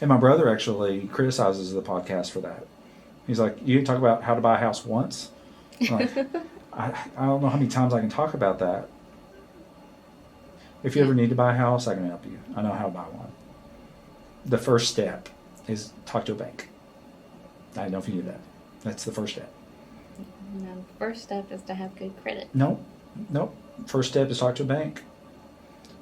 And my brother actually criticizes the podcast for that. He's like, you didn't talk about how to buy a house once? I'm like, I don't know how many times I can talk about that. If you ever need to buy a house, I can help you. I know how to buy one. The first step is talk to a bank. I don't know if you knew that. That's the first step. No, the first step is to have good credit. Nope. First step is talk to a bank.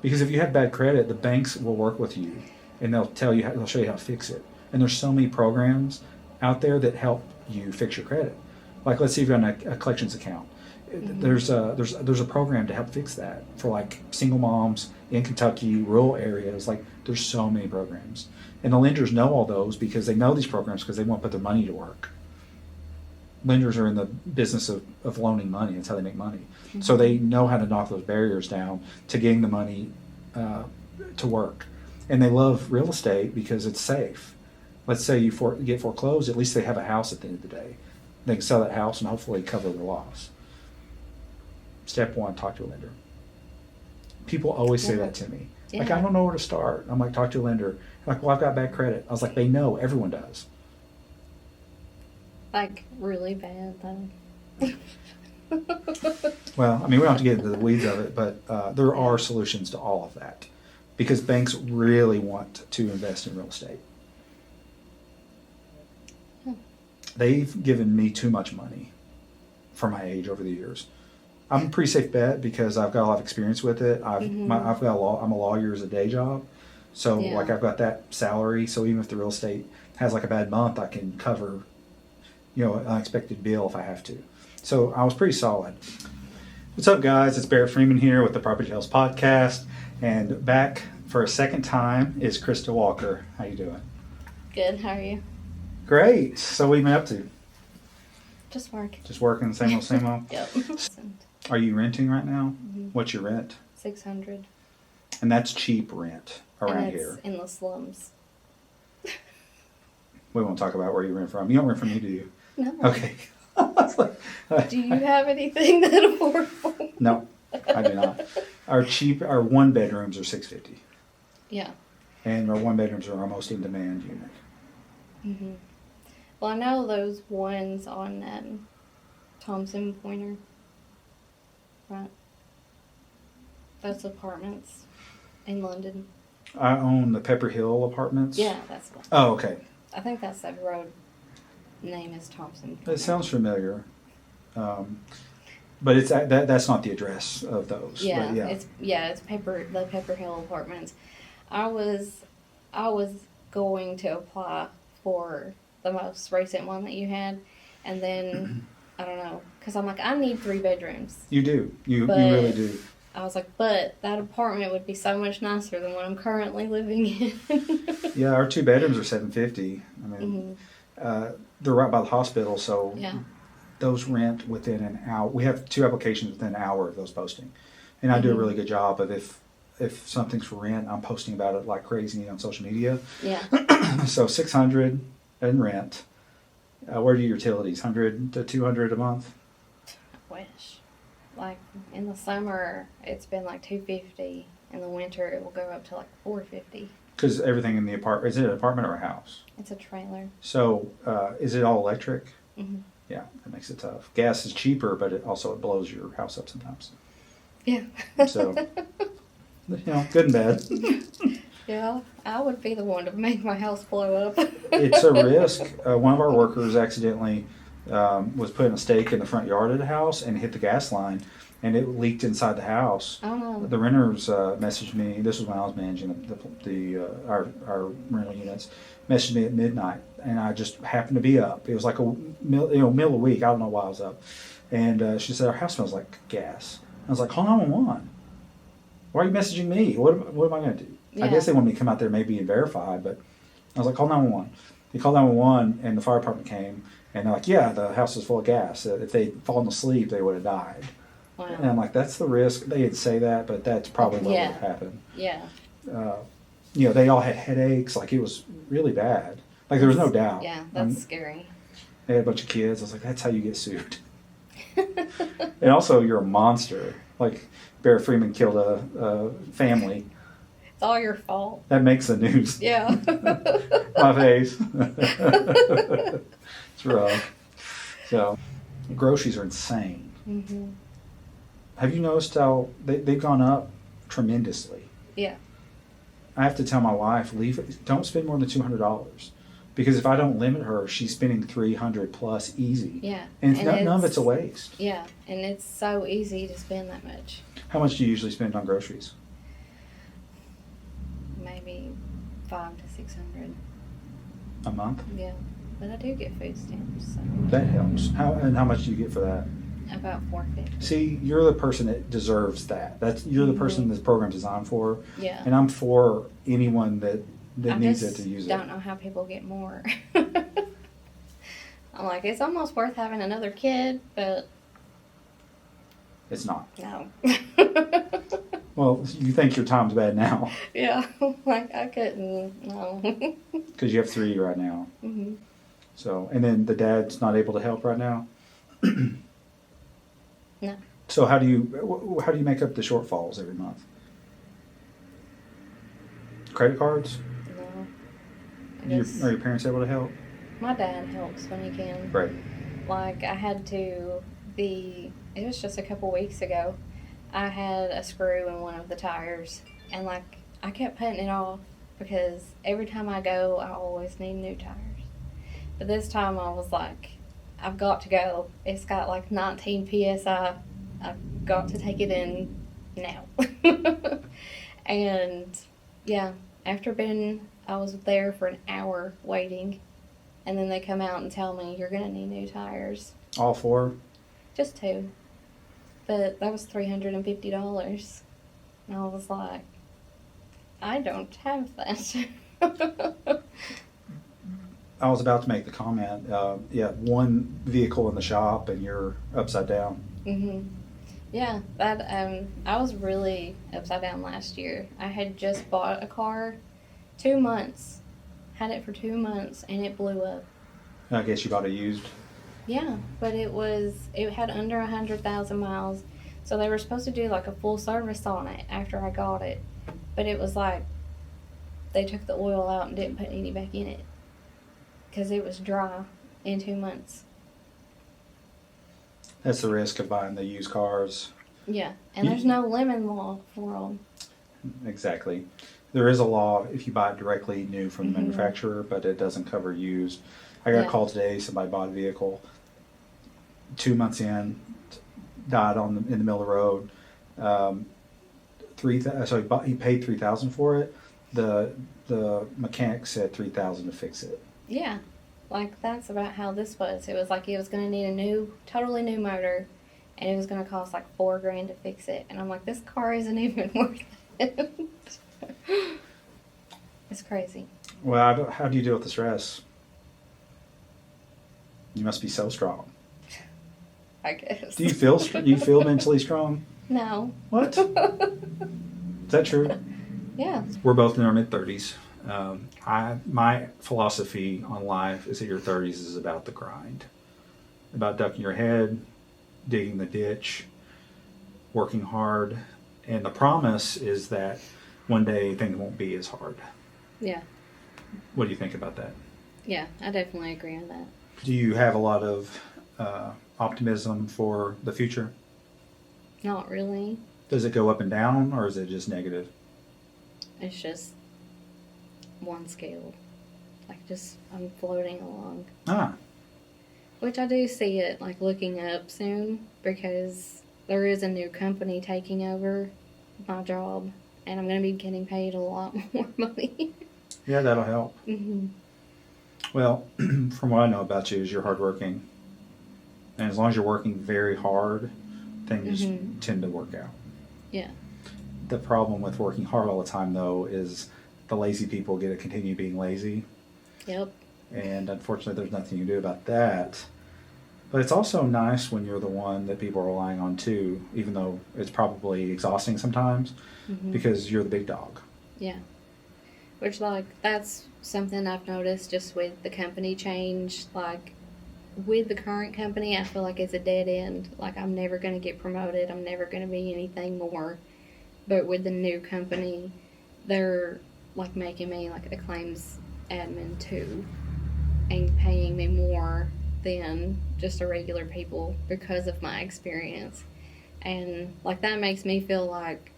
Because if you have bad credit, the banks will work with you and they'll show you how to fix it. And there's so many programs out there that help you fix your credit. Like, let's say you've got a collections account. Mm-hmm. There's a program to help fix that for like single moms in Kentucky, rural areas. Like, there's so many programs. And the lenders know all those because they know these programs because they want to put their money to work. Lenders are in the business of loaning money. That's how they make money. Mm-hmm. So they know how to knock those barriers down to getting the money to work. And they love real estate because it's safe. Let's say you get foreclosed, at least they have a house at the end of the day. They can sell that house and hopefully cover their loss. Step one, talk to a lender. People always say that to me. Yeah. Like, I don't know where to start. I'm like, talk to a lender. Like, well, I've got bad credit. I was like, they know. Everyone does. Like, really bad, though. Well, I mean, we don't have to get into the weeds of it, but there are solutions to all of that. Because banks really want to invest in real estate. They've given me too much money for my age over the years. I'm a pretty safe bet because I've got a lot of experience with it. I'm a lawyer as a day job, so like I've got that salary. So even if the real estate has like a bad month, I can cover, an unexpected bill if I have to. So I was pretty solid. What's up, guys? It's Barrett Freeman here with the PropertyTales podcast, and back for a second time is Christa Walker. How you doing? Good. How are you? Great. So what have you been up to? Just work. Just working, same old. Yep. Are you renting right now? Mm-hmm. What's your rent? $600. And that's cheap rent around here. In the slums. We won't talk about where you rent from. You don't rent from me, do you? No. Okay. Do you have anything that affordable? No, I do not. Our one bedrooms are $650. Yeah. And our one bedrooms are our most in demand unit. Mm-hmm. Well, I know those ones on Thompson Pointer, right? Those apartments in London. I own the Pepper Hill apartments. Yeah, that's one. Oh, okay. I think that's the road name is Thompson Pointer. It sounds familiar. But it's that's not the address of those. Yeah, but it's the Pepper Hill apartments. I was going to apply for the most recent one that you had, and then I don't know, because I'm like, I need 3 bedrooms. You do. You really do. I was like, but that apartment would be so much nicer than what I'm currently living in. Yeah, our 2 bedrooms are $750. I mean, they're right by the hospital, so those rent within an hour. We have 2 applications within an hour of those posting, and I do a really good job of if something's for rent, I'm posting about it like crazy on social media. Yeah. So $600 in rent. Where do your utilities? $100 to $200 a month. I wish. Like in the summer, it's been like $250. In the winter, it will go up to like $450. Because everything in the apartment, is it an apartment or a house? It's a trailer. So is it all electric? Mm-hmm. Yeah, that makes it tough. Gas is cheaper, but it blows your house up sometimes. Yeah. So, good and bad. Yeah, I would be the one to make my house blow up. It's a risk. One of our workers accidentally was putting a stake in the front yard of the house and hit the gas line, and it leaked inside the house. Oh, no. The renters messaged me. This was when I was managing our rental units. Messaged me at midnight, and I just happened to be up. It was like middle of the week. I don't know why I was up. And she said, our house smells like gas. I was like, call 911. Why are you messaging me? What am I going to do? Yeah. I guess they want me to come out there maybe and verify, but I was like, call 911. They called 911, and the fire department came, and they're like, yeah, the house is full of gas. If they'd fallen asleep, they would have died. Wow. And I'm like, that's the risk. They didn't say that, but that's probably what would have happened. Yeah. They all had headaches. Like, it was really bad. Like, there was no doubt. Yeah, that's scary. They had a bunch of kids. I was like, that's how you get sued. And also, you're a monster. Like, Barrett Freeman killed a family. It's all your fault. That makes the news. Yeah. My face. It's rough. So, groceries are insane. Mm-hmm. Have you noticed how they've gone up tremendously? Yeah. I have to tell my wife, don't spend more than $200. Because if I don't limit her, she's spending $300 plus easy. Yeah. And none of it's a waste. Yeah. And it's so easy to spend that much. How much do you usually spend on groceries? Maybe $500 to $600 A month? Yeah. But I do get food stamps, so That helps. How much do you get for that? about $450. See, you're the person that deserves that. You're the person this program's designed for. Yeah. And I'm for anyone that I needs just it to use don't it. know how people get more. I'm like, it's almost worth having another kid, but It's not. no. Well, you think your time's bad now Yeah, like I couldn't. No. because you have 3 right now. hmm So, and then the dad's not able to help right now. No. So how do you make up the shortfalls every month? Credit cards? No. Are your parents able to help? My dad helps when he can. Right. Like I had to. It was just a couple weeks ago. I had a screw in one of the tires, and like I kept putting it off because every time I go, I always need new tires. But this time I was like, I've got to go. It's got like 19 psi. I've got to take it in now. And yeah, I was there for an hour waiting, and then they come out and tell me you're gonna need new tires. All 4? Just 2. But that was $350. And I was like, I don't have that. I was about to make the comment. One vehicle in the shop and you're upside down. Mhm. Yeah, I was really upside down last year. I had just bought a car, 2 months, had it for 2 months, and it blew up. I guess you bought it used. Yeah, but it had under 100,000 miles, so they were supposed to do like a full service on it after I got it, but it was like they took the oil out and didn't put any back in it because it was dry in 2 months. That's the risk of buying the used cars. Yeah, and there's no lemon law for them. Exactly. There is a law if you buy it directly new from the Mhm. manufacturer, but it doesn't cover used. I got a Yeah. call today. Somebody bought a vehicle. 2 months in, died in the middle of the road. He paid $3,000 for it. The mechanic said $3,000 to fix it. Yeah, like that's about how this was. It was like it was going to need a totally new motor, and it was going to cost like $4,000 to fix it. And I'm like, this car isn't even worth it. It's crazy. Well, how do you deal with the stress? You must be so strong. I guess. Do you feel mentally strong? No. What? Is that true? Yeah. We're both in our mid-30s. My philosophy on life is that your 30s is about the grind, about ducking your head, digging the ditch, working hard, and the promise is that one day things won't be as hard. Yeah. What do you think about that? Yeah, I definitely agree on that. Do you have a lot of optimism for the future? Not really. Does it go up and down, or is it just negative? It's just one scale. Like just I'm floating along. Ah, Which I do see it like looking up soon because there is a new company taking over my job and I'm going to be getting paid a lot more money. yeah, that'll help. hmm Well, from what I know about you is you're hardworking. And as long as you're working very hard, things tend to work out. Yeah. The problem with working hard all the time, though, is the lazy people get to continue being lazy. Yep. And unfortunately, there's nothing you can do about that. But it's also nice when you're the one that people are relying on, too, even though it's probably exhausting sometimes, because you're the big dog. Yeah. Which, like, that's something I've noticed just with the company change. Like, with the current company, I feel like it's a dead end. Like, I'm never going to get promoted. I'm never going to be anything more. But with the new company, they're like making me like a claims admin too, and paying me more than just a regular people because of my experience. And like that makes me feel like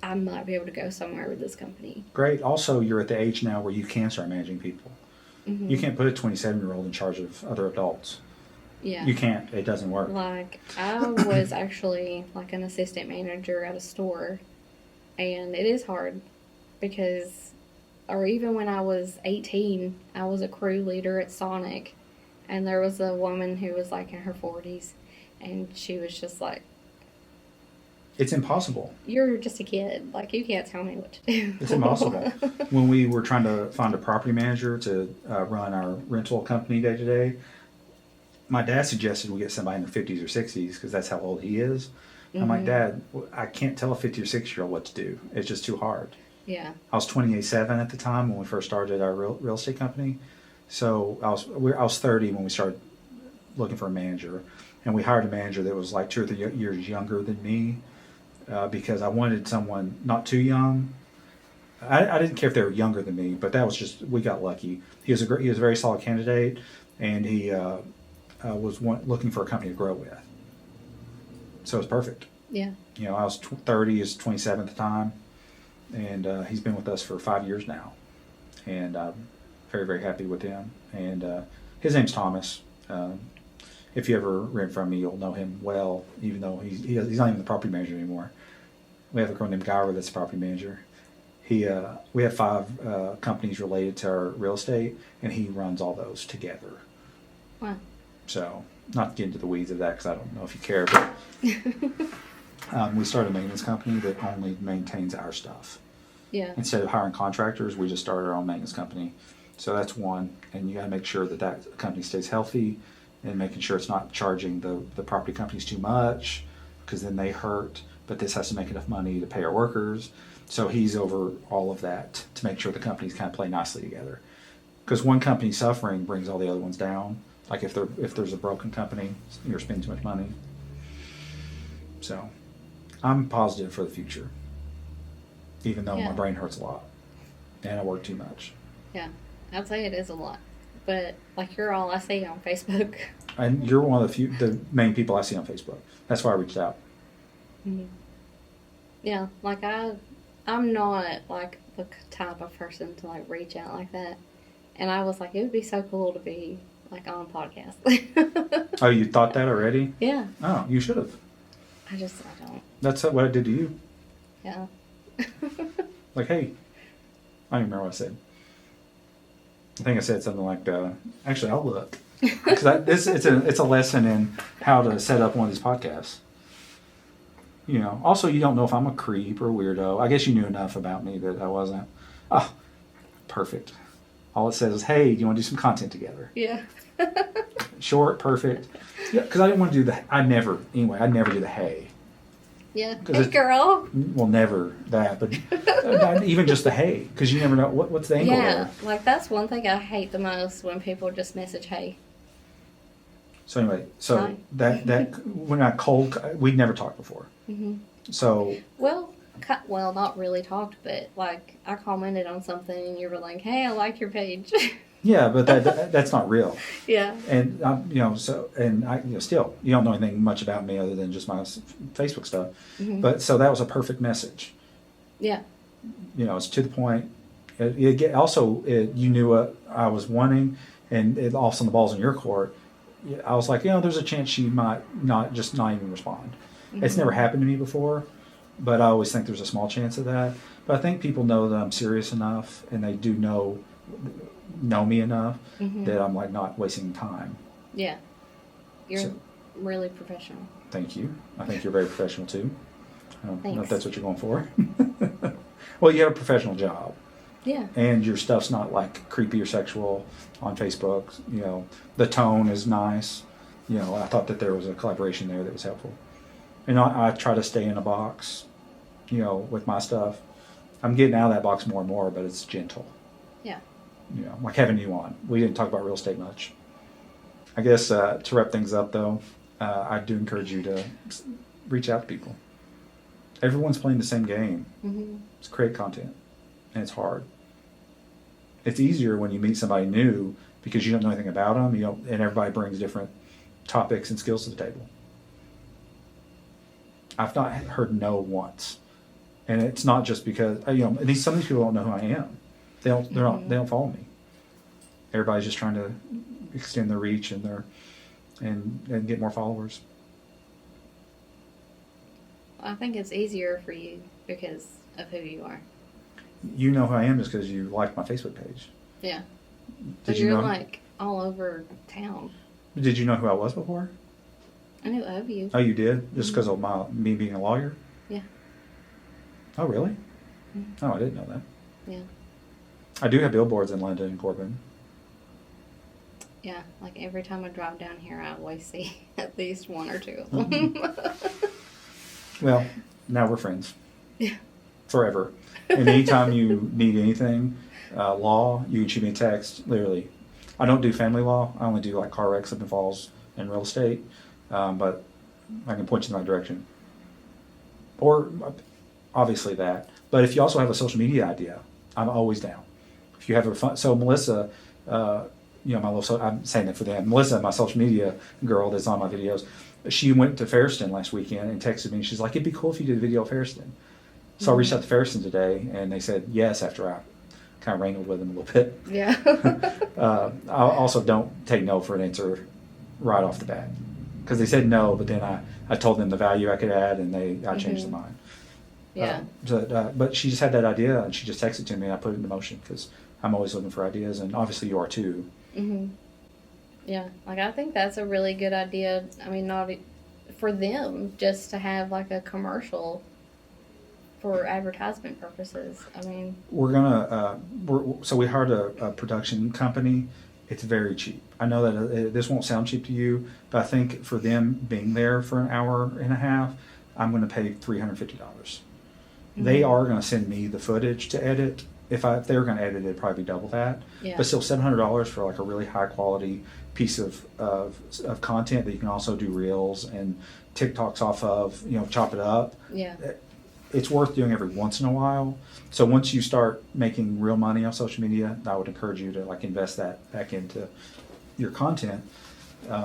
I might be able to go somewhere with this company. Great. Also, you're at the age now where you can start managing people. Mm-hmm. You can't put a 27-year-old in charge of other adults. Yeah. You can't. It doesn't work. Like, I was actually like an assistant manager at a store, and it is hard because, or even when I was 18, I was a crew leader at Sonic, and there was a woman who was like in her 40s, and she was just like, It's impossible. "You're just a kid. Like, you can't tell me what to do." It's impossible. When we were trying to find a property manager to run our rental company day to day, my dad suggested we get somebody in their 50s or 60s because that's how old he is. I'm like, Dad, I can't tell a 50 or 60-year-old what to do. It's just too hard. Yeah. I was 28-7 at the time when we first started our real estate company. So I was 30 when we started looking for a manager, and we hired a manager that was like 2 or 3 years younger than me because I wanted someone not too young. I didn't care if they were younger than me, but that was just, we got lucky. He was a very solid candidate, and he was looking for a company to grow with. So it was perfect. Yeah. You know, I was 30, he was 27 at the time, and he's been with us for 5 years now, and I'm very, very happy with him. And his name's Thomas. If you ever rent from me, you'll know him well, even though he's not even the property manager anymore. We have a girl named Gower that's the property manager. We have 5 companies related to our real estate, and he runs all those together. Wow. So, not to get into the weeds of that because I don't know if you care, but we started a maintenance company that only maintains our stuff. Yeah. Instead of hiring contractors, we just started our own maintenance company. So that's one, and you got to make sure that company stays healthy, and making sure it's not charging the property companies too much, because then they hurt. But this has to make enough money to pay our workers. So he's over all of that to make sure the companies kind of play nicely together. Because one company suffering brings all the other ones down. Like if there's a broken company, you're spending too much money. So I'm positive for the future, even though my brain hurts a lot and I work too much. Yeah, I'd say it is a lot. But like, you're all I see on Facebook. And you're one of the main people I see on Facebook. That's why I reached out. Mm-hmm. Yeah, like I'm not like the type of person to like reach out like that. And I was like, it would be so cool to be like on a podcast. Oh, you thought that already? Yeah. Oh, you should have. I don't. That's what I did to you. Yeah. Like, hey, I don't even remember what I said. I think I said something like, actually, I'll look. Because it's a lesson in how to set up one of these podcasts. You know, also, you don't know if I'm a creep or weirdo. I guess you knew enough about me that I wasn't. Oh, perfect. All it says is, hey, do you want to do some content together? Yeah. Short, perfect. Yeah, because I didn't want to do I'd never do the hey. Yeah. Hey, girl. Well, never that, but not even just the hey, because you never know what's the angle there. Like that's one thing I hate the most, when people just message hey. So anyway, that when I we'd never talked before. Mm-hmm. So well, not really talked, but like I commented on something and you were like, "Hey, I like your page." yeah, but that's not real. Yeah. And still, you don't know anything much about me other than just my Facebook stuff. Mm-hmm. But so that was a perfect message. Yeah. You know, it's to the point. You knew what I was wanting, and all of a sudden the ball's in your court. I was like, there's a chance she might not even respond. Mm-hmm. It's never happened to me before, but I always think there's a small chance of that. But I think people know that I'm serious enough, and they do know me enough that I'm like not wasting time. Yeah. You're really professional. Thank you. I think you're very professional too. I don't know if Thanks. that's what you're going for. Well, you have a professional job. Yeah. And your stuff's not like creepy or sexual on Facebook. You know, the tone is nice. You know, I thought that there was a collaboration there that was helpful. And I try to stay in a box, with my stuff. I'm getting out of that box more and more, but it's gentle. Yeah. Like having you on. We didn't talk about real estate much. I guess to wrap things up, though, I do encourage you to reach out to people. Everyone's playing the same game. Mm-hmm. It's create content. and it's hard. It's easier when you meet somebody new because you don't know anything about them. You don't, and everybody brings different topics and skills to the table. I've not heard no once, and it's not just because some of these people don't know who I am. They don't follow me. Everybody's just trying to extend their reach and get more followers. I think it's easier for you because of who you are. You know who I am just because you liked my Facebook page. Yeah. Did you You're know? like all over town. Did you know who I was before? I knew of you. Oh, you did? Just because of me being a lawyer? Yeah. Oh, really? Mm-hmm. Oh, I didn't know that. Yeah. I do have billboards in London and Corbin. Yeah, like every time I drive down here, I always see at least one or two of them. Well, now we're friends. Yeah. Forever. And anytime you need anything, law, you can shoot me a text. Literally, I don't do family law. I only do like car wrecks, slip and falls, and real estate. But I can point you in the right direction. Or obviously that. But if you also have a social media idea, I'm always down. If you have a fun, so Melissa, I'm saying it for them. Melissa, my social media girl that's on my videos, she went to Ferriston last weekend and texted me. She's like, "It'd be cool if you did a video of Ferriston." So I reached out to Ferriston today, and they said yes after I kind of wrangled with them a little bit. Yeah. I also don't take no for an answer right off the bat because they said no, but then I told them the value I could add, and I changed their mind. Yeah. But she just had that idea, and she just texted to me, and I put it into motion because I'm always looking for ideas, and obviously you are too. Mm-hmm. Yeah, like I think that's a really good idea. I mean, not for them just to have like a commercial for advertisement purposes. I mean, we hired a production company. It's very cheap. I know that this won't sound cheap to you, but I think for them being there for an hour and a half, I'm going to pay $350. Mm-hmm. They are going to send me the footage to edit. If they were going to edit it, it'd probably be double that. Yeah. But still, $700 for like a really high quality piece of content that you can also do reels and TikToks off of. Chop it up. Yeah. It's worth doing every once in a while. So once you start making real money on social media, I would encourage you to like invest that back into your content.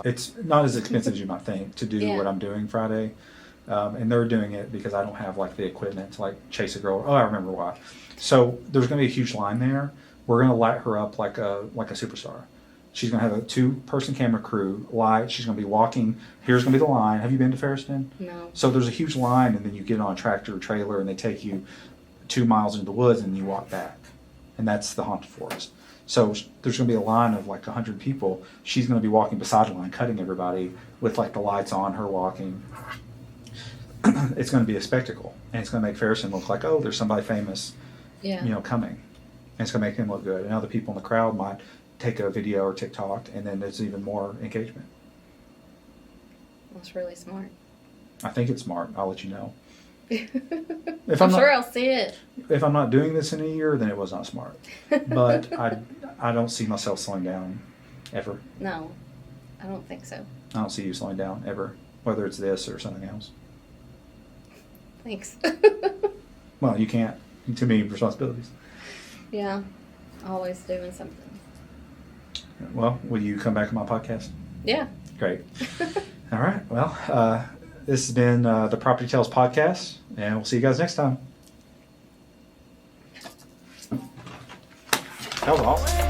It's not as expensive as you might think to do what I'm doing Friday. And they're doing it because I don't have like the equipment to like chase a girl. Oh, I remember why. So there's going to be a huge line there. We're going to light her up like a superstar. She's going to have a 2-person camera crew, light. She's going to be walking. Here's going to be the line. Have you been to Ferriston? No. So there's a huge line, and then you get on a tractor or trailer, and they take you 2 miles into the woods, and you walk back. And that's the haunted forest. So there's going to be a line of like 100 people. She's going to be walking beside the line, cutting everybody with like the lights on, her walking. It's going to be a spectacle, and it's going to make Ferriston look like, oh, there's somebody famous, coming. And it's going to make him look good. And other people in the crowd might take a video or TikTok, and then there's even more engagement. That's really smart. I think it's smart. I'll let you know. I'm sure I'll see it. If I'm not doing this in a year, then it was not smart. But I don't see myself slowing down ever. No, I don't think so. I don't see you slowing down ever, whether it's this or something else. Thanks. Well, you can't. Too many responsibilities. Yeah, always doing something. Well, will you come back on my podcast? Yeah. Great. All right. Well, this has been the PropertyTales podcast, and we'll see you guys next time. That was awesome.